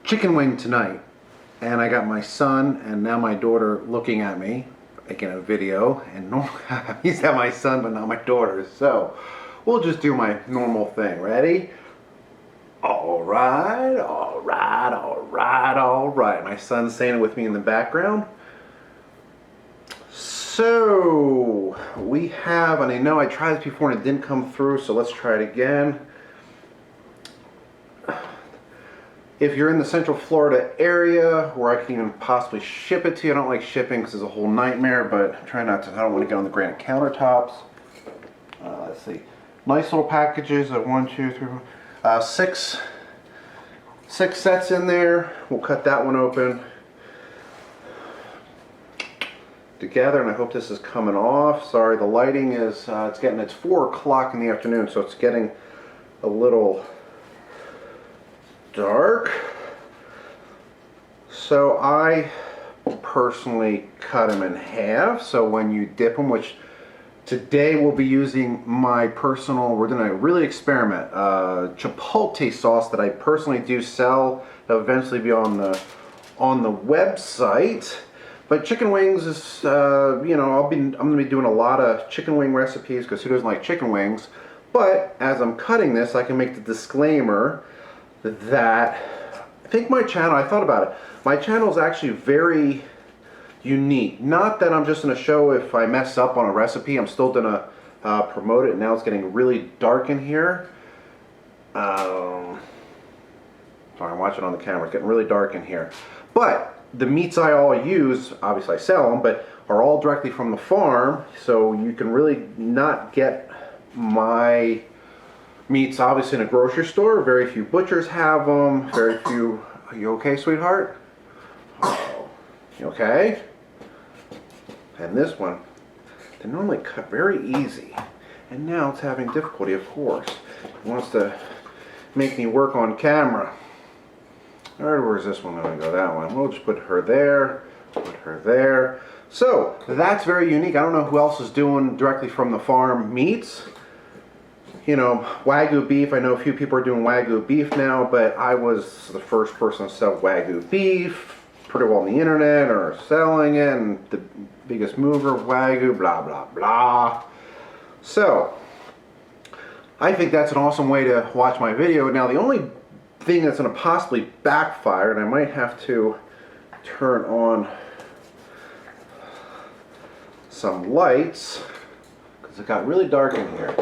chicken wing tonight, and I got my son and now my daughter looking at me making a video, and he's at my son but not my daughter, so we'll just do my normal thing. Ready? Alright, alright, alright, alright. My son's saying it with me in the background. So we have, and I know I tried this before and it didn't come through, so let's try it again. If you're in the Central Florida area where I can even possibly ship it to you, I don't like shipping because it's a whole nightmare, but try not to, I don't want to get on the granite countertops. Let's see, nice little packages of 1, 2, 3, 6 sets in there. We'll cut that one open together, and I hope this is coming off. Sorry, the lighting is, it's 4 o'clock in the afternoon, so it's getting a little dark. So I personally cut them in half, so when you dip them, which today we'll be using my personal, we're going to really experiment, Chipotle sauce that I personally do sell. That'll eventually be on the website. But chicken wings is, you know, I'm going to be doing a lot of chicken wing recipes because who doesn't like chicken wings? But as I'm cutting this, I can make the disclaimer that I think my channel, I thought about it, my channel is actually very unique. Not that I'm just going to show if I mess up on a recipe, I'm still going to promote it. Now it's getting really dark in here. Sorry, I'm watching on the camera, it's getting really dark in here. But the meats I all use, obviously I sell them, but are all directly from the farm, so you can really not get my meats obviously in a grocery store. Very few butchers have them, very few. Are you okay, sweetheart? Oh, you okay? And this one, they normally cut very easy, and now it's having difficulty, of course. It wants to make me work on camera. Alright, where's this one going to go? That one. We'll just put her there, put her there. So, that's very unique. I don't know who else is doing directly from the farm meats. You know, Wagyu beef, I know a few people are doing Wagyu beef now, but I was the first person to sell Wagyu beef pretty well on the internet or selling it, and the biggest mover of Wagyu, blah, blah, blah. So, I think that's an awesome way to watch my video. Now, the only thing that's going to possibly backfire, and I might have to turn on some lights, because it got really dark in here.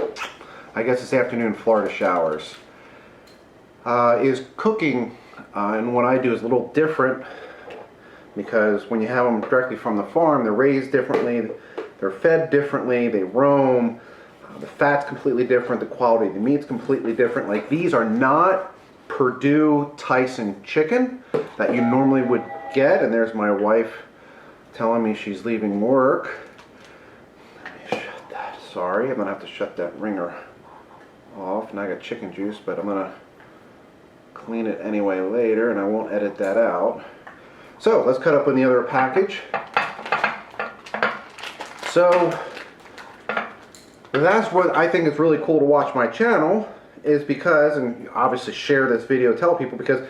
I guess this afternoon Florida showers, is cooking, and what I do is a little different, because when you have them directly from the farm, they're raised differently, they're fed differently, they roam, the fat's completely different, the quality of the meat's completely different. Like, these are not Purdue Tyson chicken that you normally would get. And there's my wife telling me she's leaving work. Let me shut that. Sorry, I'm gonna have to shut that ringer off. Now I got chicken juice, but I'm gonna clean it anyway later, and I won't edit that out. So let's cut up in the other package. So that's what I think is really cool to watch my channel, is because, and obviously share this video, tell people, because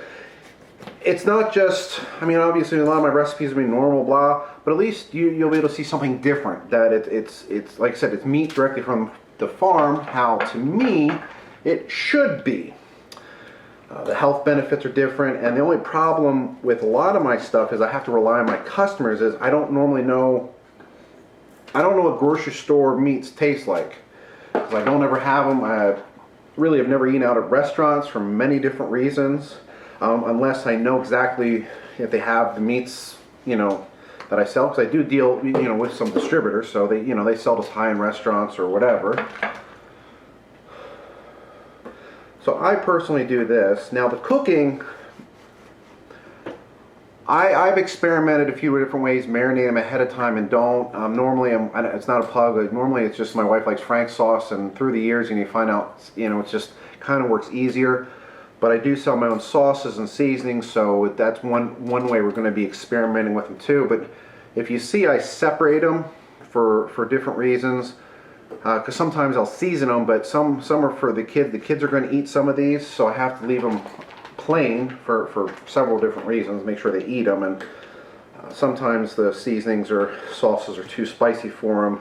it's not just, I mean, obviously a lot of my recipes will be normal, blah, but at least you'll be able to see something different, that it's like I said, it's meat directly from the farm, how to me it should be. The health benefits are different, and the only problem with a lot of my stuff is I have to rely on my customers, is I don't normally know, I don't know what grocery store meats taste like, because I don't ever have them. I really have never eaten out at restaurants for many different reasons, unless I know exactly if they have the meats, you know, that I sell, because I do deal, you know, with some distributors, so they, you know, they sell to high-end restaurants or whatever. So I personally do this. Now the cooking, I've experimented a few different ways, marinate them ahead of time and don't. Normally, it's not a plug, normally it's just my wife likes Frank's sauce, and through the years you find out, you know, it's just kind of works easier. But I do sell my own sauces and seasonings, so that's one way we're going to be experimenting with them too. But if you see, I separate them for different reasons. Because sometimes I'll season them, but some are for the kids. The kids are going to eat some of these, so I have to leave them plain for several different reasons. Make sure they eat them, and sometimes the seasonings or sauces are too spicy for them,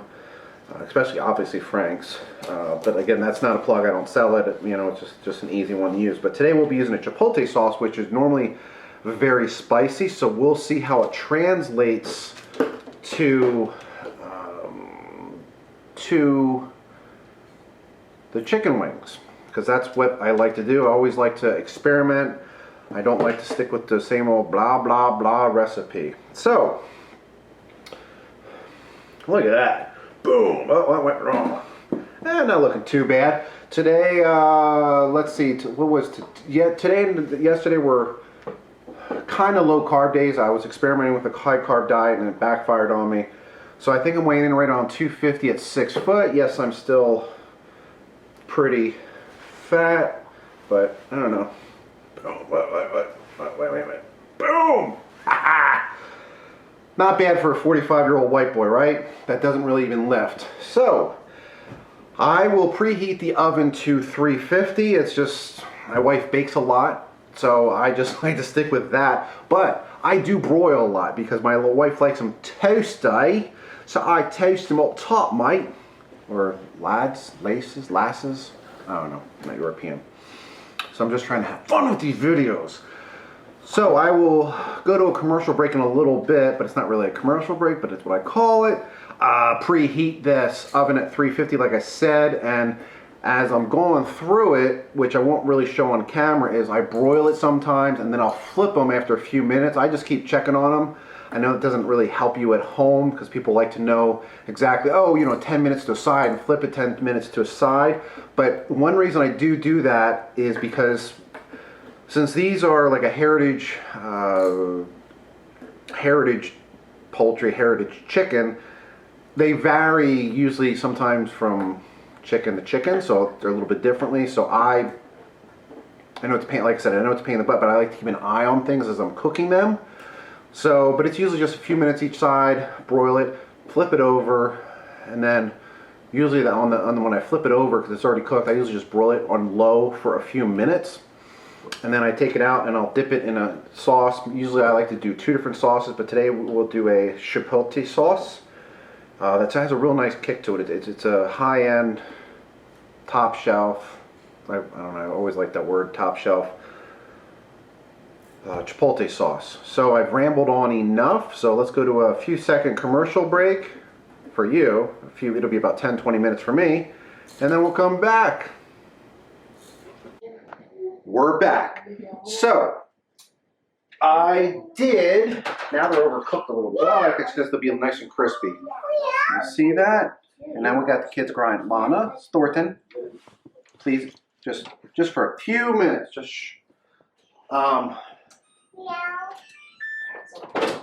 especially obviously Frank's. But again, that's not a plug. I don't sell it. You know, it's just an easy one to use. But today we'll be using a Chipotle sauce, which is normally very spicy. So we'll see how it translates to the chicken wings, because that's what I like to do. I always like to experiment. I don't like to stick with the same old blah blah blah recipe. So look at that. Boom. Oh, that went wrong. Not looking too bad. Today, let's see, what was today and yesterday were kind of low carb days. I was experimenting with a high carb diet and it backfired on me. So I think I'm weighing in right on 250 at 6 foot. Yes, I'm still pretty fat, but I don't know. Wait. Boom! Not bad for a 45-year-old white boy, right? That doesn't really even lift. So I will preheat the oven to 350. It's just, my wife bakes a lot, so I just like to stick with that. But I do broil a lot because my little wife likes them toasty. So I toast them up top, mate. Or lasses. I don't know, I'm not European. So I'm just trying to have fun with these videos. So I will go to a commercial break in a little bit, but it's not really a commercial break, but it's what I call it. Preheat this oven at 350 like I said, and as I'm going through it, which I won't really show on camera, is I broil it sometimes and then I'll flip them after a few minutes. I just keep checking on them. I know it doesn't really help you at home because people like to know exactly, oh, you know, 10 minutes to a side and flip it 10 minutes to a side. But one reason I do that is because since these are like a heritage poultry, heritage chicken, they vary usually sometimes from chicken to chicken, so they're a little bit differently. So I know it's a pain, like I said, I know it's a pain in the butt, but I like to keep an eye on things as I'm cooking them. So, but it's usually just a few minutes each side, broil it, flip it over, and then usually when I flip it over, because it's already cooked, I usually just broil it on low for a few minutes. And then I take it out and I'll dip it in a sauce. Usually I like to do 2 different sauces, but today we'll do a Chipotle sauce. That has a real nice kick to it. It's a high-end, top shelf, I don't know, I always like that word, top shelf, Chipotle sauce. So I've rambled on enough, so let's go to a few second commercial break for you. It'll be about 10-20 minutes for me, and then we'll come back. We're back. So I did, now they're overcooked a little bit. I like it's because they'll be nice and crispy. You see that? And now we got the kids grinding. Lana, Thornton, please, just for a few minutes, just shh.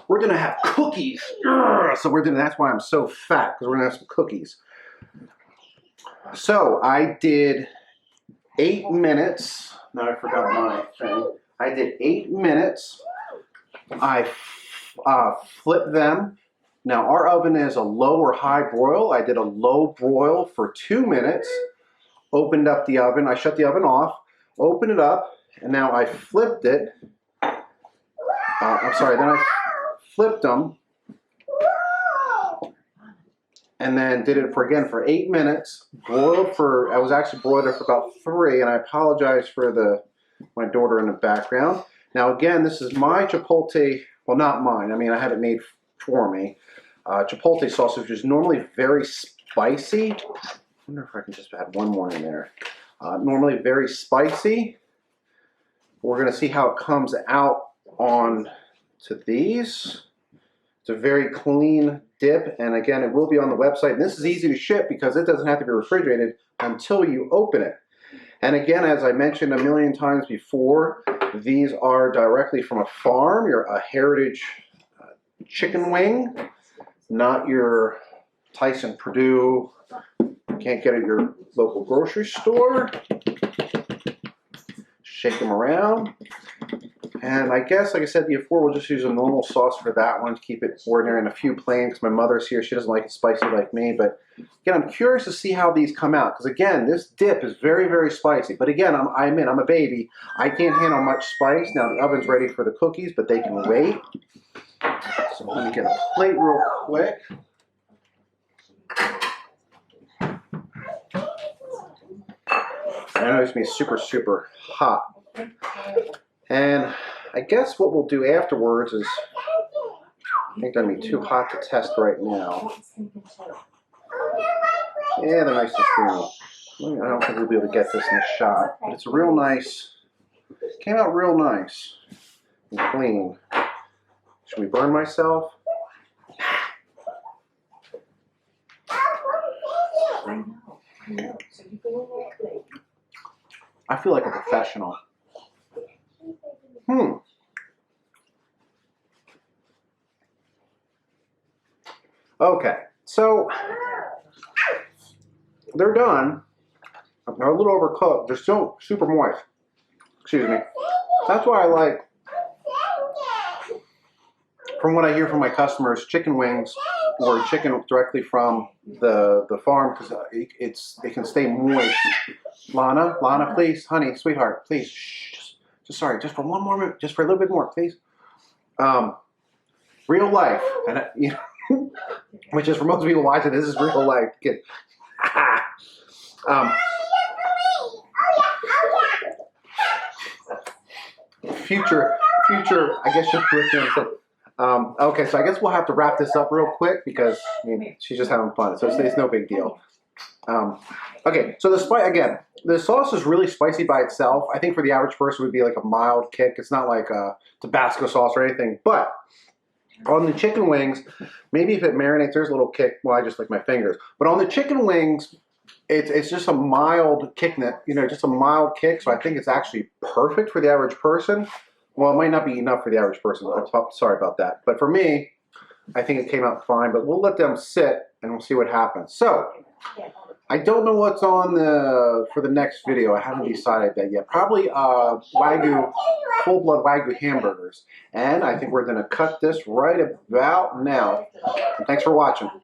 We're gonna have cookies. So that's why I'm so fat, because we're gonna have some cookies. So I did 8 minutes. Now I forgot my thing. I did 8 minutes. I flipped them. Now our oven is a low or high broil. I did a low broil for 2 minutes. Opened up the oven. I shut the oven off. Opened it up, and now I flipped it. I'm sorry. Then I flipped them, and then did it for 8 minutes. Broiled I was actually broiled for about 3, and I apologize for my daughter in the background. Now again, this is my Chipotle, well not mine, I mean I had it made for me. Chipotle sauce, which is normally very spicy. I wonder if I can just add one more in there. Normally very spicy. We're gonna see how it comes out on to these. It's a very clean dip, and again, it will be on the website. And this is easy to ship because it doesn't have to be refrigerated until you open it. And again, as I mentioned a million times before, these are directly from a farm. You're a heritage chicken wing, not your Tyson Purdue. You can't get at your local grocery store. Shake them around. And I guess, like I said before, we'll just use a normal sauce for that one to keep it ordinary, and a few plain because my mother's here. She doesn't like it spicy like me. But again, I'm curious to see how these come out because again, this dip is very, very spicy. But again, I'm a baby. I can't handle much spice. Now the oven's ready for the cookies, but they can wait. So let me get a plate real quick. I know it's gonna be super, super hot. And I guess what we'll do afterwards is, I think they're gonna be too hot to test right now. Yeah, they're nice and creamy. I don't think we'll be able to get this in a shot, but it's real nice. Came out real nice and clean. Should we burn myself? I feel like a professional. Okay, so they're done. They're a little overcooked. They're still super moist. Excuse me. That's why I like, from what I hear from my customers, chicken wings or chicken directly from the farm because it can stay moist. Lana, please, honey, sweetheart, please, shh, just for one more minute, just for a little bit more, please. Real life, and you know, which is for most people watching, this is real life. Kid. Future, I guess you're correct. Okay, so I guess we'll have to wrap this up real quick because I mean, she's just having fun, so it's no big deal. Okay, so the sauce is really spicy by itself. I think for the average person it would be like a mild kick. It's not like a Tabasco sauce or anything, but on the chicken wings, maybe if it marinates, there's a little kick. Well, I just like my fingers, but on the chicken wings, it's just a mild kick, just a mild kick. So I think it's actually perfect for the average person. Well, it might not be enough for the average person. I'm sorry about that. But for me, I think it came out fine. But we'll let them sit and we'll see what happens. So, I don't know what's on for the next video. I haven't decided that yet. Probably Wagyu, full-blood Wagyu hamburgers. And I think we're going to cut this right about now. And thanks for watching.